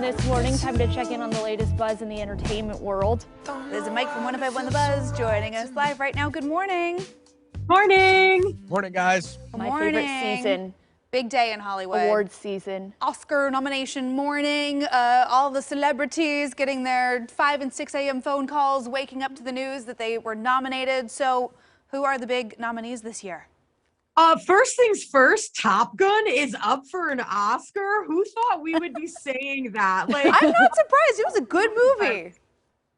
this morning. Time to check in on the latest buzz in the entertainment world. Liz and Mike from 105.1 The Buzz joining us live right now. Good morning. Morning. Morning, guys. My favorite season. Big day in Hollywood. Awards season. Oscar nomination morning. All the celebrities getting their 5 and 6 a.m. phone calls, waking up to the news that they were nominated. So who are the big nominees this year? First things first, Top Gun is up for an Oscar. Who thought we would be saying that? Like, I'm not surprised. It was a good movie.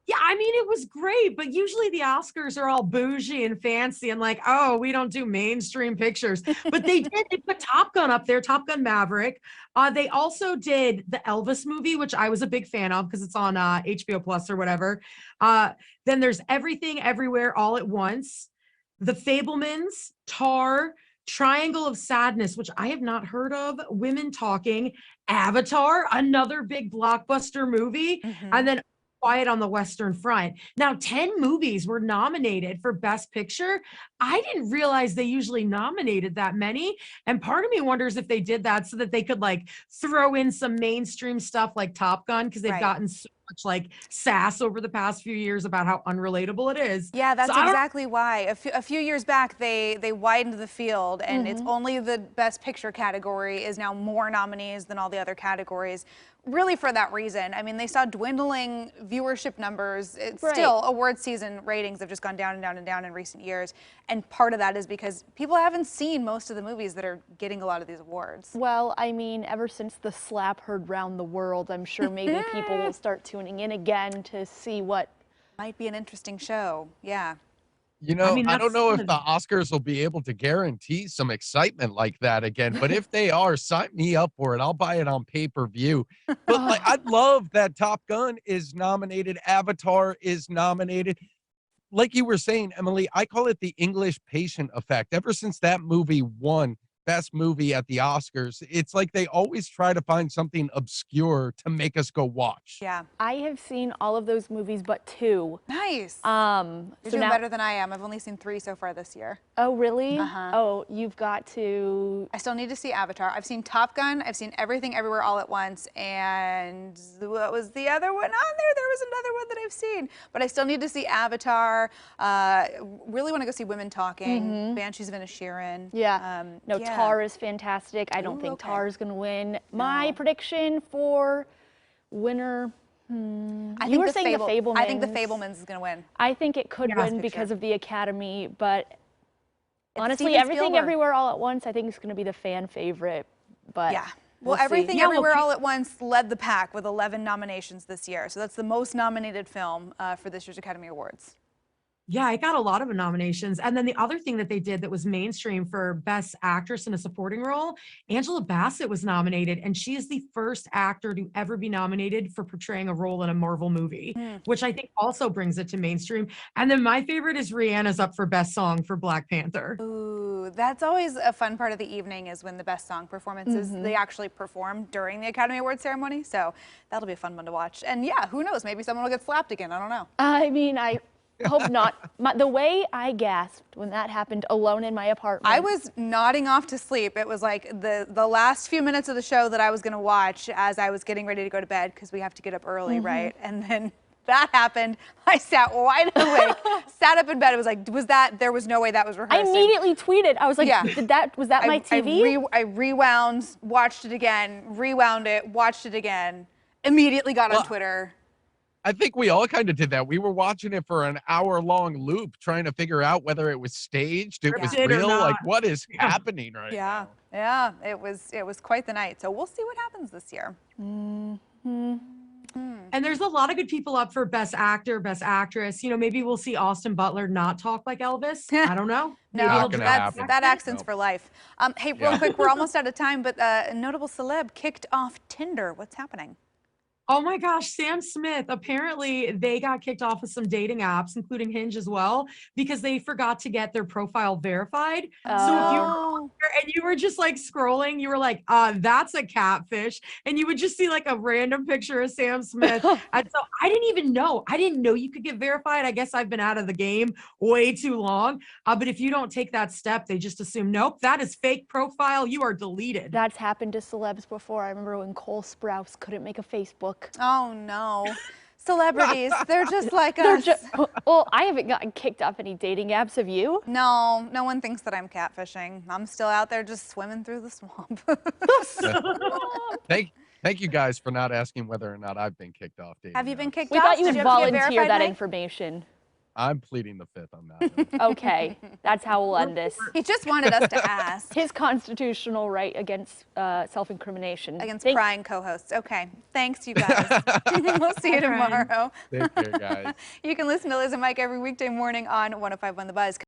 yeah, I mean, it was great, but usually the Oscars are all bougie and fancy and like, oh, we don't do mainstream pictures. But they did. They put Top Gun up there, Top Gun Maverick. They also did the Elvis movie, which I was a big fan of because it's on HBO Plus or whatever. Then there's Everything Everywhere All at Once, The Fabelmans, Tar, Triangle of Sadness, which I have not heard of, Women Talking, Avatar, another big blockbuster movie, and then Quiet on the Western Front. Now, 10 movies were nominated for Best Picture. I didn't realize they usually nominated that many. And part of me wonders if they did that so that they could like throw in some mainstream stuff like Top Gun, because they've gotten so much like sass over the past few years about how unrelatable it is. Yeah, that's exactly why. A few years back, they widened the field, and it's only the Best Picture category is now more nominees than all the other categories. Really for that reason. I mean, they saw dwindling viewership numbers. It's still award season ratings have just gone down and down and down in recent years. And part of that is because people haven't seen most of the movies that are getting a lot of these awards. Well, I mean, ever since the slap heard round the world, I'm sure maybe people will start tuning in again to see what might be an interesting show. Yeah. You know, I don't know if the Oscars will be able to guarantee some excitement like that again, but if they are, sign me up for it. I'll buy it on pay-per-view. But like, I love that Top Gun is nominated, Avatar is nominated. Like you were saying, Emily, I call it the English Patient effect. Ever since that movie won Best Movie at the Oscars, it's like they always try to find something obscure to make us go watch. Yeah. I have seen all of those movies but 2. Nice. You're doing better than I am. I've only seen 3 so far this year. Oh, really? Oh, you've got to. I still need to see Avatar. I've seen Top Gun. I've seen Everything Everywhere All at Once. And what was the other one on there? There was another one that I've seen. But I still need to see Avatar. Really want to go see Women Talking. Banshees of Inisherin. Yeah. Yeah. Tar is fantastic. I don't think Tar is going to win. My prediction for winner. You were saying the Fabelmans. I think the Fabelmans is going to win. I think it could win because of the Academy, but honestly, Everything Everywhere All at Once, I think is going to be the fan favorite. But yeah. Well, Everything Everywhere All at Once led the pack with 11 nominations this year. So that's the most nominated film for this year's Academy Awards. Yeah, I got a lot of nominations. And then the other thing that they did that was mainstream for Best Actress in a Supporting Role, Angela Bassett was nominated, and she is the first actor to ever be nominated for portraying a role in a Marvel movie, which I think also brings it to mainstream. And then my favorite is Rihanna's up for Best Song for Black Panther. Ooh, that's always a fun part of the evening is when the Best Song performances, they actually perform during the Academy Awards ceremony. So that'll be a fun one to watch. And yeah, who knows? Maybe someone will get slapped again. I don't know. I mean, I hope not. The way I gasped when that happened alone in my apartment. I was nodding off to sleep. It was like the last few minutes of the show that I was going to watch as I was getting ready to go to bed because we have to get up early, right? And then that happened. I sat wide awake, sat up in bed. It was like, there was no way that was rehearsed. I immediately tweeted. I was like, was that my TV? I rewound, watched it again, rewound it, watched it again, immediately got on Twitter. I think we all kind of did that. We were watching it for an hour-long loop, trying to figure out whether it was staged, it was real, like what is happening right now? Yeah, it was quite the night. So we'll see what happens this year. And there's a lot of good people up for Best Actor, Best Actress. You know, maybe we'll see Austin Butler not talk like Elvis. I don't know. No, that accent's for life. Hey, real quick, we're almost out of time, but a notable celeb kicked off Tinder. What's happening? Oh my gosh, Sam Smith. Apparently they got kicked off of some dating apps, including Hinge as well, because they forgot to get their profile verified. So if you were and you were just like scrolling, you were like, that's a catfish. And you would just see like a random picture of Sam Smith. And so I didn't even know. I didn't know you could get verified. I guess I've been out of the game way too long. But if you don't take that step, they just assume, nope, that is fake profile. You are deleted. That's happened to celebs before. I remember when Cole Sprouse couldn't make a Facebook Facebook. Oh no. Celebrities, they're just like They're us. well, I haven't gotten kicked off any dating apps. Have you? No, no one thinks that I'm catfishing. I'm still out there just swimming through the swamp. Thank you guys for not asking whether or not I've been kicked off dating. Have you been apps. kicked We off? thought you Did would have to get volunteer verified that height? information. I'm pleading the fifth on that one. Okay, that's how we'll end this. He just wanted us to ask. His constitutional right against self-incrimination. Against prying co-hosts. Okay. Thanks, you guys. We'll see you Bye, Brian. tomorrow. Take care, guys. You can listen to Liz and Mike every weekday morning on 105.1 The Buzz.